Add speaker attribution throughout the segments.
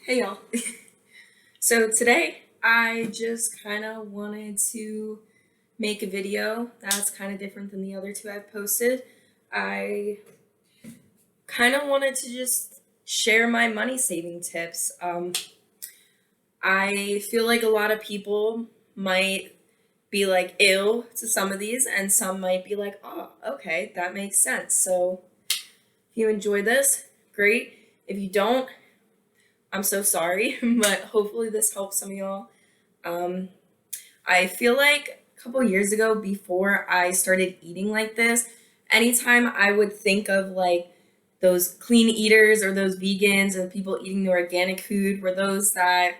Speaker 1: Hey y'all. So today I just kind of wanted to make a video that's kind of different than the other two I've posted. I kind of wanted to just share my money saving tips. I feel like a lot of people might be like ill to some of these, and some might be like, oh, okay, that makes sense. So if you enjoy this, great. If you don't, I'm so sorry, but hopefully this helps some of y'all. Um, I feel like a couple years ago, before I started eating like this, anytime I would think of like those clean eaters or those vegans or people eating the organic food were those that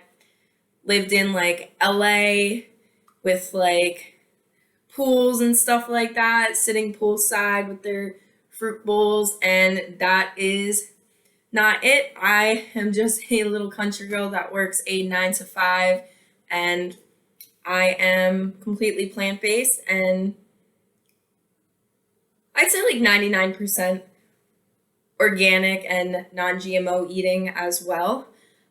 Speaker 1: lived in like LA with like pools and stuff like that, sitting poolside with their fruit bowls, and that is not it. I am just a little country girl that works a 9 to 5, and I am completely plant based, and I'd say like 99% organic and non GMO eating as well.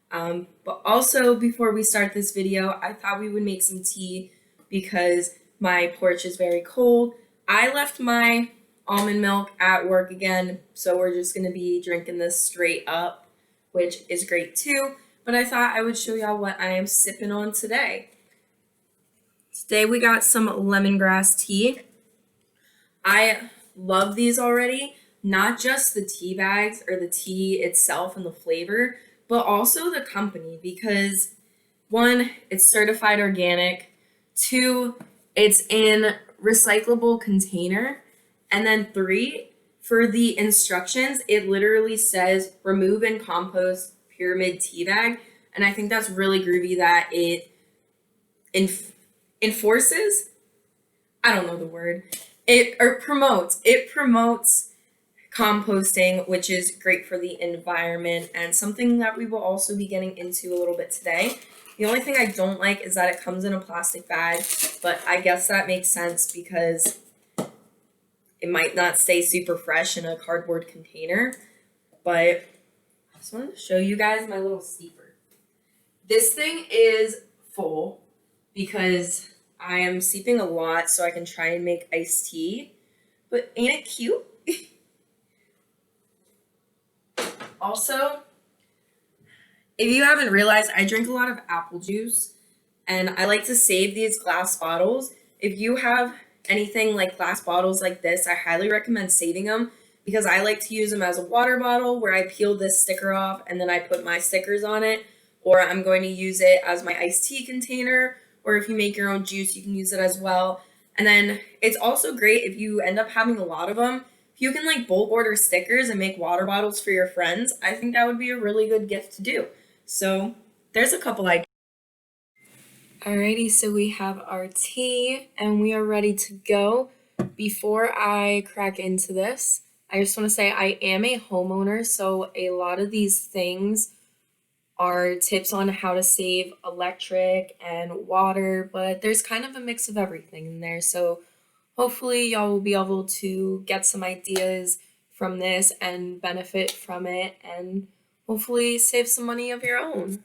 Speaker 1: But also, before we start this video, I thought we would make some tea because my porch is very cold. I left my almond milk at work again, so we're just going to be drinking this straight up, which is great too. But I thought I would show y'all what I am sipping on today. Today we got some lemongrass tea. I love these already, not just the tea bags or the tea itself and the flavor, but also the company because one, it's certified organic, two, it's in recyclable container, and then three, for the instructions, it literally says remove and compost pyramid tea bag. And I think that's really groovy that it enforces, I don't know the word, it promotes composting, which is great for the environment and something that we will also be getting into a little bit today. The only thing I don't like is that it comes in a plastic bag, but I guess that makes sense because it might not stay super fresh in a cardboard container. But I just wanted to show you guys my little steeper. This thing is full because I am steeping a lot so I can try and make iced tea. But ain't it cute? Also, if you haven't realized, I drink a lot of apple juice and I like to save these glass bottles. If you have anything like glass bottles like this, I highly recommend saving them because I like to use them as a water bottle where I peel this sticker off and then I put my stickers on it, or I'm going to use it as my iced tea container, or if you make your own juice, you can use it as well. And then it's also great if you end up having a lot of them. If you can like bulk order stickers and make water bottles for your friends, I think that would be a really good gift to do. So there's a couple ideas. Alrighty, so we have our tea and we are ready to go. Before I crack into this, I just want to say I am a homeowner, so a lot of these things are tips on how to save electric and water, but there's kind of a mix of everything in there. So hopefully y'all will be able to get some ideas from this and benefit from it and hopefully save some money of your own.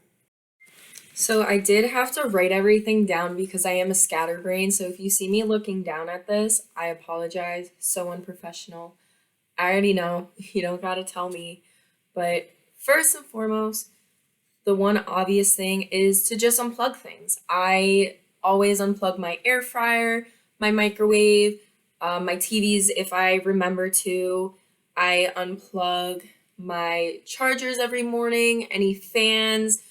Speaker 1: So I did have to write everything down because I am a scatterbrain. So if you see me looking down at this, I apologize. So unprofessional. I already know. You don't gotta tell me. But first and foremost, the one obvious thing is to just unplug things. I always unplug my air fryer, my microwave, my TVs if I remember to. I unplug my chargers every morning, any fans,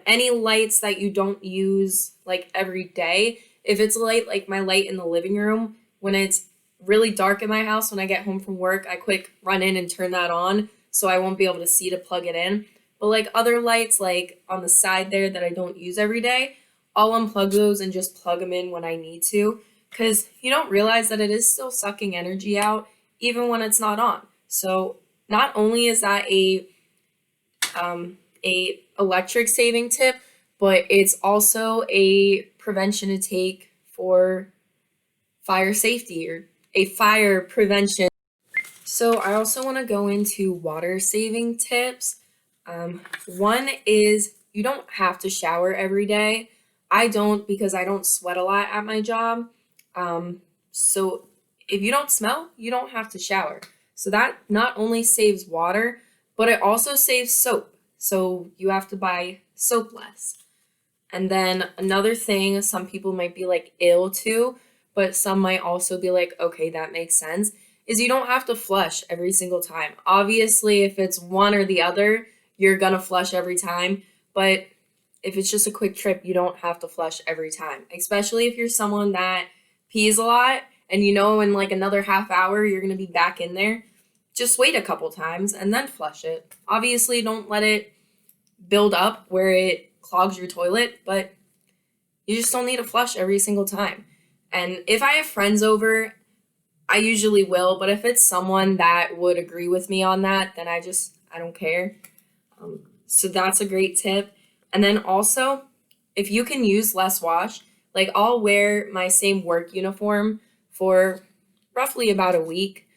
Speaker 1: any lights that you don't use like every day. If it's light, like my light in the living room, when it's really dark in my house, when I get home from work, I quick run in and turn that on so I won't be able to see to plug it in. But like other lights, like on the side there that I don't use every day, I'll unplug those and just plug them in when I need to. Because you don't realize that it is still sucking energy out even when it's not on. So not only is that a electric saving tip, but it's also a prevention to take for fire safety or a fire prevention. So I also want to go into water saving tips. One is you don't have to shower every day. I don't because I don't sweat a lot at my job. So if you don't smell, you don't have to shower. So that not only saves water, but it also saves soap. So you have to buy soap less. And then another thing, some people might be like ill to, but some might also be like, okay, that makes sense, is you don't have to flush every single time. Obviously, if it's one or the other, you're gonna flush every time. But if it's just a quick trip, you don't have to flush every time, especially if you're someone that pees a lot and you know in like another half hour you're gonna be back in there. Just wait a couple times and then flush it. Obviously, don't let it build up where it clogs your toilet, but you just don't need to flush every single time. And if I have friends over, I usually will, but if it's someone that would agree with me on that, then I don't care. So that's a great tip. And then also, if you can use less wash, like I'll wear my same work uniform for roughly about a week.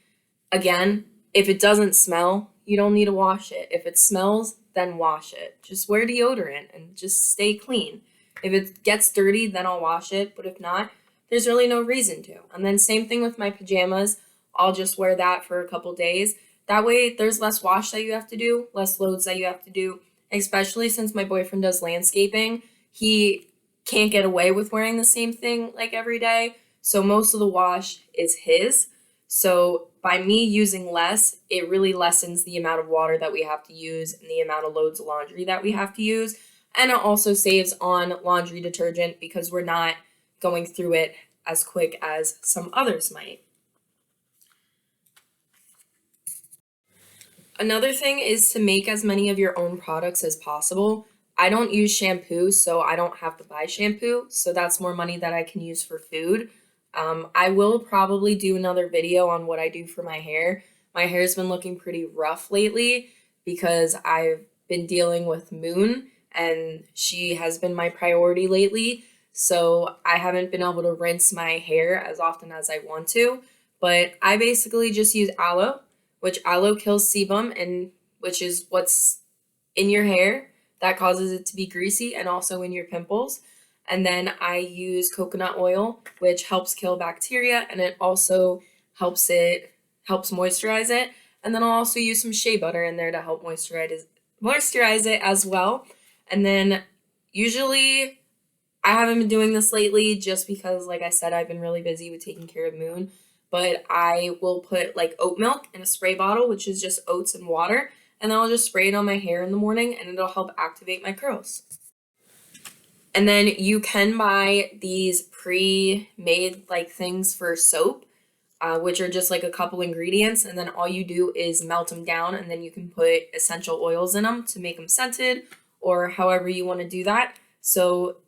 Speaker 1: Again, if it doesn't smell, you don't need to wash it. If it smells, then wash it. Just wear deodorant and just stay clean. If it gets dirty, then I'll wash it. But if not, there's really no reason to. And then same thing with my pajamas. I'll just wear that for a couple days. That way there's less wash that you have to do, less loads that you have to do, especially since my boyfriend does landscaping. He can't get away with wearing the same thing like every day. So most of the wash is his. So by me using less, it really lessens the amount of water that we have to use and the amount of loads of laundry that we have to use. And it also saves on laundry detergent because we're not going through it as quick as some others might. Another thing is to make as many of your own products as possible. I don't use shampoo, so I don't have to buy shampoo. So that's more money that I can use for food. I will probably do another video on what I do for my hair. My hair's been looking pretty rough lately because I've been dealing with Moon and she has been my priority lately. So I haven't been able to rinse my hair as often as I want to. But I basically just use aloe, which aloe kills sebum, and which is what's in your hair that causes it to be greasy and also in your pimples. And then I use coconut oil, which helps kill bacteria and it also helps moisturize it. And then I'll also use some shea butter in there to help moisturize it as well. And then usually I haven't been doing this lately just because, like I said, I've been really busy with taking care of Moon. But I will put like oat milk in a spray bottle, which is just oats and water. And then I'll just spray it on my hair in the morning and it'll help activate my curls. And then you can buy these pre-made like things for soap, which are just like a couple ingredients. And then all you do is melt them down and then you can put essential oils in them to make them scented or however you want to do that. So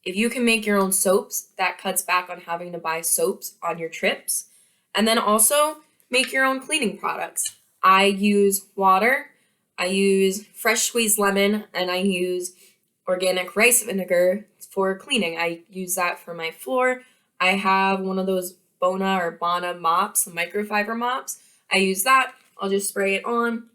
Speaker 1: if you can make your own soaps, that cuts back on having to buy soaps on your trips. And then also make your own cleaning products. I use water, I use fresh squeezed lemon, and I use organic rice vinegar for cleaning. I use that for my floor. I have one of those Bana mops, the microfiber mops. I use that. I'll just spray it on,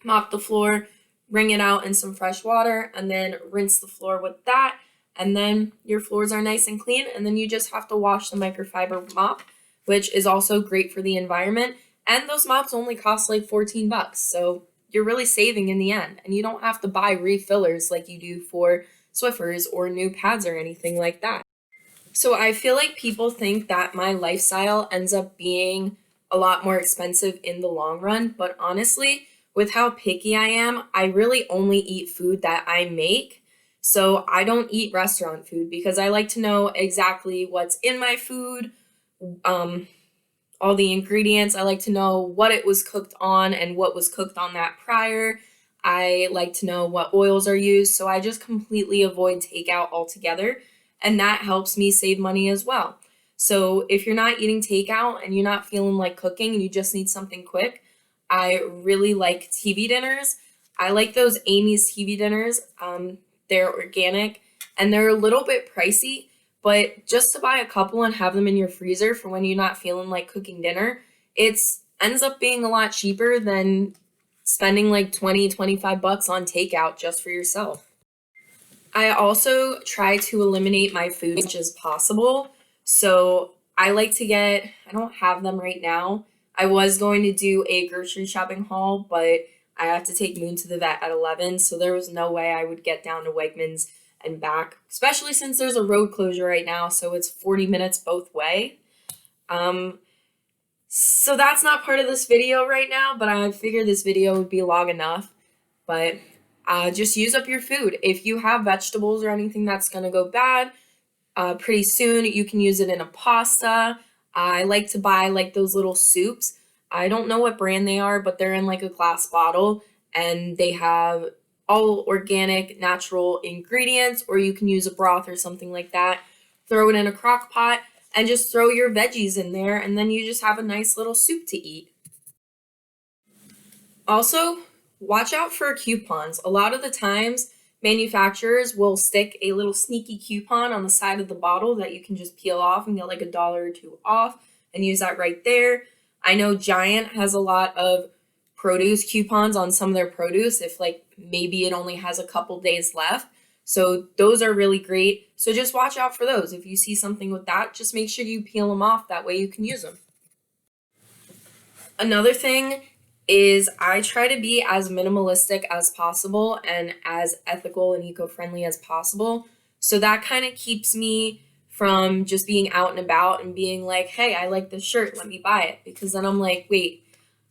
Speaker 1: mop the floor, wring it out in some fresh water, and then rinse the floor with that. And then your floors are nice and clean. And then you just have to wash the microfiber mop, which is also great for the environment. And those mops only cost like $14. So you're really saving in the end. And you don't have to buy refillers like you do for Swiffers or new pads or anything like that. So I feel like people think that my lifestyle ends up being a lot more expensive in the long run. But honestly, with how picky I am, I really only eat food that I make. So I don't eat restaurant food because I like to know exactly what's in my food, all the ingredients. I like to know what it was cooked on and what was cooked on that prior. I like to know what oils are used. So I just completely avoid takeout altogether. And that helps me save money as well. So if you're not eating takeout and you're not feeling like cooking and you just need something quick, I really like TV dinners. I like those Amy's TV dinners. They're organic and they're a little bit pricey, but just to buy a couple and have them in your freezer for when you're not feeling like cooking dinner, it's ends up being a lot cheaper than spending like 20, 25 bucks on takeout just for yourself. I also try to eliminate my food as much as possible. So I like to get, I don't have them right now. I was going to do a grocery shopping haul, but I have to take Moon to the vet at 11. So there was no way I would get down to Wegmans and back, especially since there's a road closure right now. So it's 40 minutes both way. So that's not part of this video right now, but I figured this video would be long enough. But just use up your food. If you have vegetables or anything that's going to go bad pretty soon, you can use it in a pasta. I like to buy like those little soups. I don't know what brand they are, but they're in like a glass bottle and they have all organic, natural ingredients, or you can use a broth or something like that. Throw it in a crock pot and just throw your veggies in there, and then you just have a nice little soup to eat. Also, watch out for coupons. A lot of the times, manufacturers will stick a little sneaky coupon on the side of the bottle that you can just peel off and get like $1 or $2 off and use that right there. I know Giant has a lot of produce coupons on some of their produce if like maybe it only has a couple days left. So those are really great. So just watch out for those. If you see something with that, just make sure you peel them off. That way you can use them. Another thing is I try to be as minimalistic as possible and as ethical and eco-friendly as possible. So that kind of keeps me from just being out and about and being like, hey, I like this shirt, let me buy it. Because then I'm like, wait,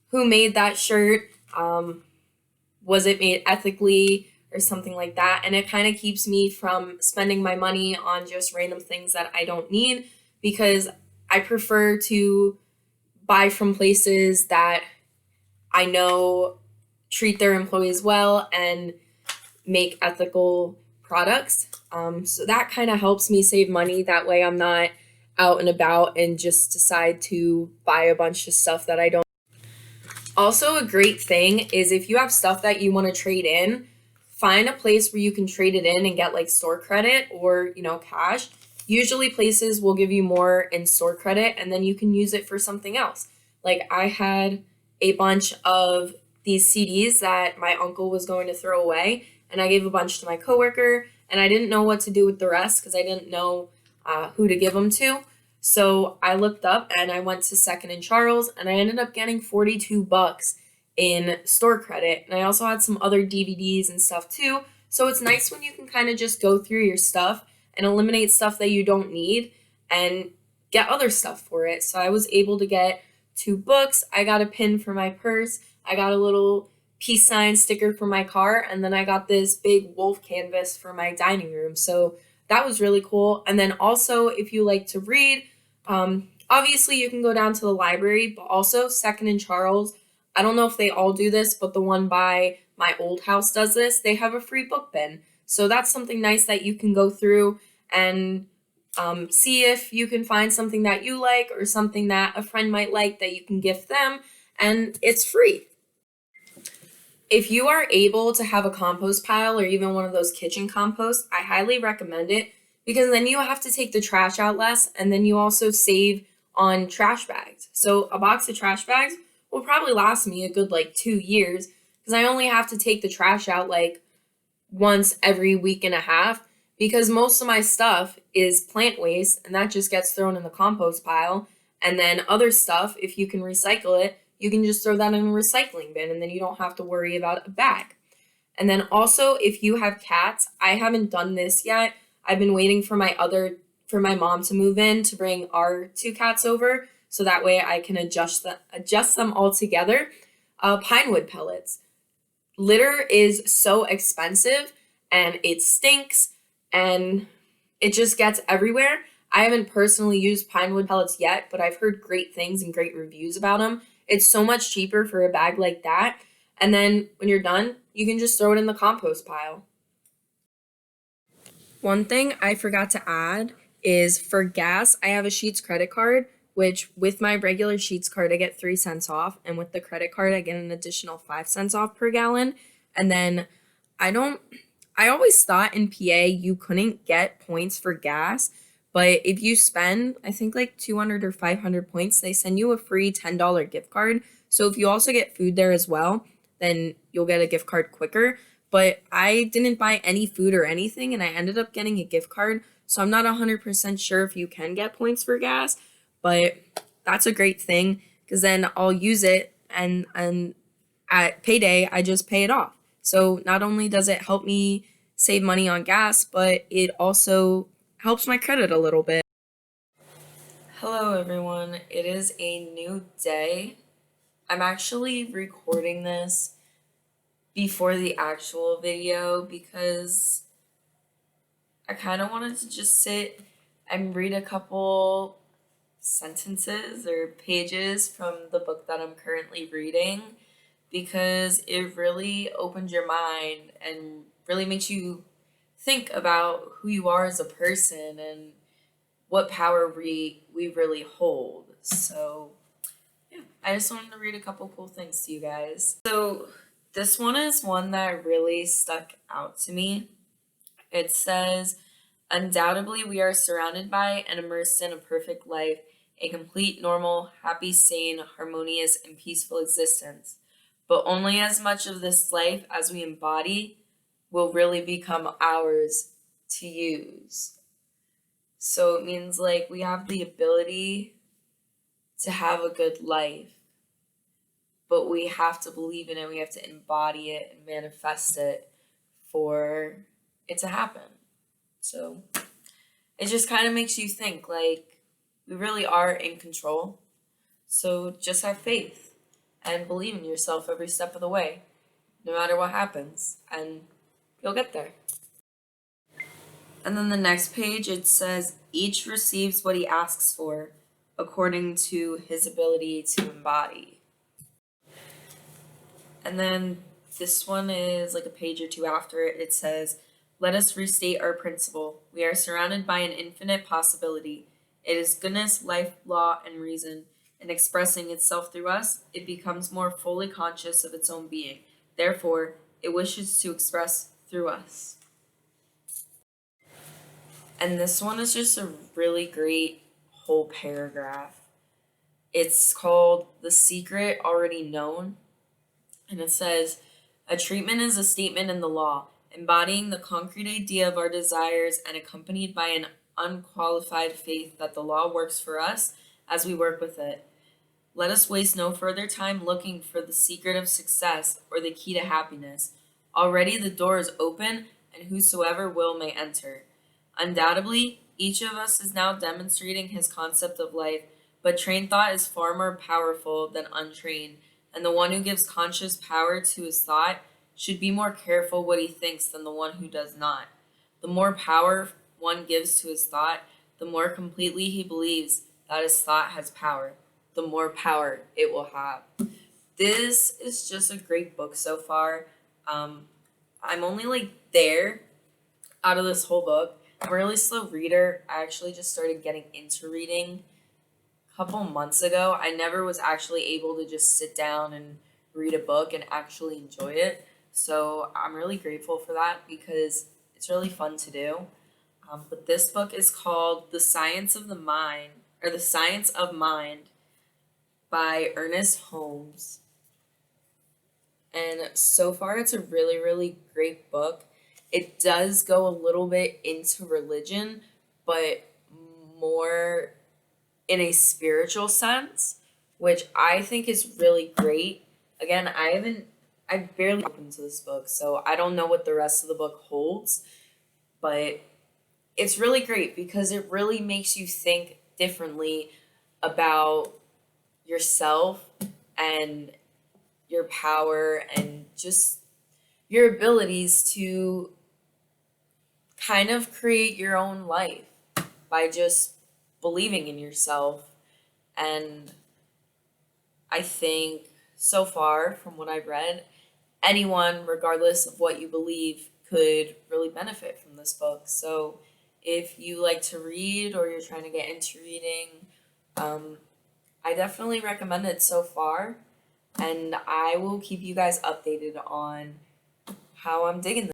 Speaker 1: who made that shirt? Was it made ethically or something like that? And it kind of keeps me from spending my money on just random things that I don't need, because I prefer to buy from places that I know treat their employees well and make ethical products. So that kind of helps me save money. That way I'm not out and about and just decide to buy a bunch of stuff that I don't. Also, a great thing is if you have stuff that you want to trade in, find a place where you can trade it in and get like store credit or, cash. Usually places will give you more in store credit and then you can use it for something else. Like I had a bunch of these CDs that my uncle was going to throw away, and I gave a bunch to my coworker, and I didn't know what to do with the rest because I didn't know who to give them to. So I looked up and I went to Second and Charles, and I ended up getting 42 bucks in store credit. And I also had some other DVDs and stuff too. So it's nice when you can kind of just go through your stuff and eliminate stuff that you don't need and get other stuff for it. So I was able to get 2 books. I got a pin for my purse. I got a little peace sign sticker for my car. And then I got this big wolf canvas for my dining room. So that was really cool. And then also, if you like to read, obviously you can go down to the library, but also Second and Charles. I don't know if they all do this, but the one by my old house does this. They have a free book bin. So that's something nice that you can go through and see if you can find something that you like or something that a friend might like that you can gift them, and it's free. If you are able to have a compost pile or even one of those kitchen composts, I highly recommend it, because then you have to take the trash out less, and then you also save on trash bags. So a box of trash bags will probably last me a good 2 years, because I only have to take the trash out once every week and a half, because most of my stuff is plant waste and that just gets thrown in the compost pile. And then other stuff, if you can recycle it, you can just throw that in a recycling bin and then you don't have to worry about a bag. And then also, if you have cats, I haven't done this yet. I've been waiting for my mom to move in to bring our 2 cats over, so that way I can adjust them all together. Pine wood pellets. Litter is so expensive and it stinks and it just gets everywhere. I haven't personally used pine wood pellets yet, but I've heard great things and great reviews about them. It's so much cheaper for a bag like that. And then when you're done, you can just throw it in the compost pile. One thing I forgot to add is for gas, I have a Sheetz credit card, which with my regular Sheetz card, I get 3 cents off. And with the credit card, I get an additional 5 cents off per gallon. And then I always thought in PA you couldn't get points for gas, but if you spend, I think 200 or 500 points, they send you a free $10 gift card. So if you also get food there as well, then you'll get a gift card quicker. But I didn't buy any food or anything, and I ended up getting a gift card. So I'm not 100% sure if you can get points for gas, but that's a great thing because then I'll use it and at payday I just pay it off. So not only does it help me save money on gas, but it also helps my credit a little bit. Hello everyone, it is a new day. I'm actually recording this before the actual video because I kind of wanted to just sit and read a couple sentences or pages from the book that I'm currently reading because it really opens your mind and really makes you think about who you are as a person and what power we really hold. So yeah, I just wanted to read a couple cool things to you guys. So this one is one that really stuck out to me. It says, undoubtedly, we are surrounded by and immersed in a perfect life, a complete, normal, happy, sane, harmonious, and peaceful existence. But only as much of this life as we embody will really become ours to use. So it means like we have the ability to have a good life, but we have to believe in it, we have to embody it and manifest it for it to happen. So it just kind of makes you think like we really are in control. So just have faith and believe in yourself every step of the way, no matter what happens, and you'll get there. And then the next page, it says, each receives what he asks for according to his ability to embody. And then this one is like a page or two after it. It says, let us restate our principle. We are surrounded by an infinite possibility. It is goodness, life, law, and reason. In expressing itself through us, it becomes more fully conscious of its own being. Therefore, it wishes to express through us. And this one is just a really great whole paragraph. It's called The Secret Already Known. And it says, a treatment is a statement in the law, embodying the concrete idea of our desires and accompanied by an unqualified faith that the law works for us as we work with it. Let us waste no further time looking for the secret of success or the key to happiness. Already the door is open, and whosoever will may enter. Undoubtedly, each of us is now demonstrating his concept of life, but trained thought is far more powerful than untrained, and the one who gives conscious power to his thought should be more careful what he thinks than the one who does not. The more power one gives to his thought, the more completely he believes that his thought has power, the more power it will have. This is just a great book so far. I'm only like there out of this whole book. I'm a really slow reader. I actually just started getting into reading a couple months ago. I never was actually able to just sit down and read a book and actually enjoy it. So I'm really grateful for that because it's really fun to do. But this book is called The Science of Mind by Ernest Holmes. And so far it's a really, really great book. It does go a little bit into religion, but more in a spiritual sense, which I think is really great. Again, I barely opened to this book, so I don't know what the rest of the book holds, but it's really great because it really makes you think differently about yourself and your power and just your abilities to kind of create your own life by just believing in yourself. And I think so far from what I've read, anyone, regardless of what you believe, could really benefit from this book. So if you like to read or you're trying to get into reading, I definitely recommend it so far. And I will keep you guys updated on how I'm digging this.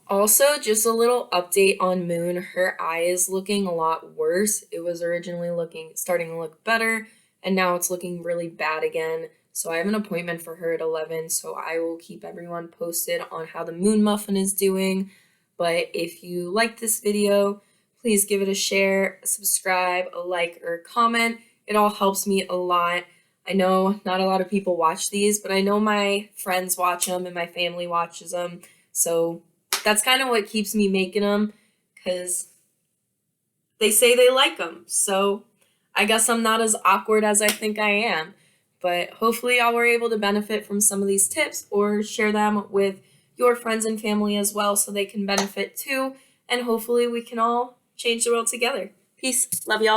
Speaker 1: Also, just a little update on Moon. Her eye is looking a lot worse. It was originally starting to look better, and now it's looking really bad again. So I have an appointment for her at 11, so I will keep everyone posted on how the moon muffin is doing. But if you like this video, please give it a share, a subscribe, a like, or a comment. It all helps me a lot. I know not a lot of people watch these, but I know my friends watch them and my family watches them. So that's kind of what keeps me making them, because they say they like them. So I guess I'm not as awkward as I think I am. But hopefully y'all were able to benefit from some of these tips or share them with your friends and family as well so they can benefit too. And hopefully we can all change the world together. Peace. Love y'all.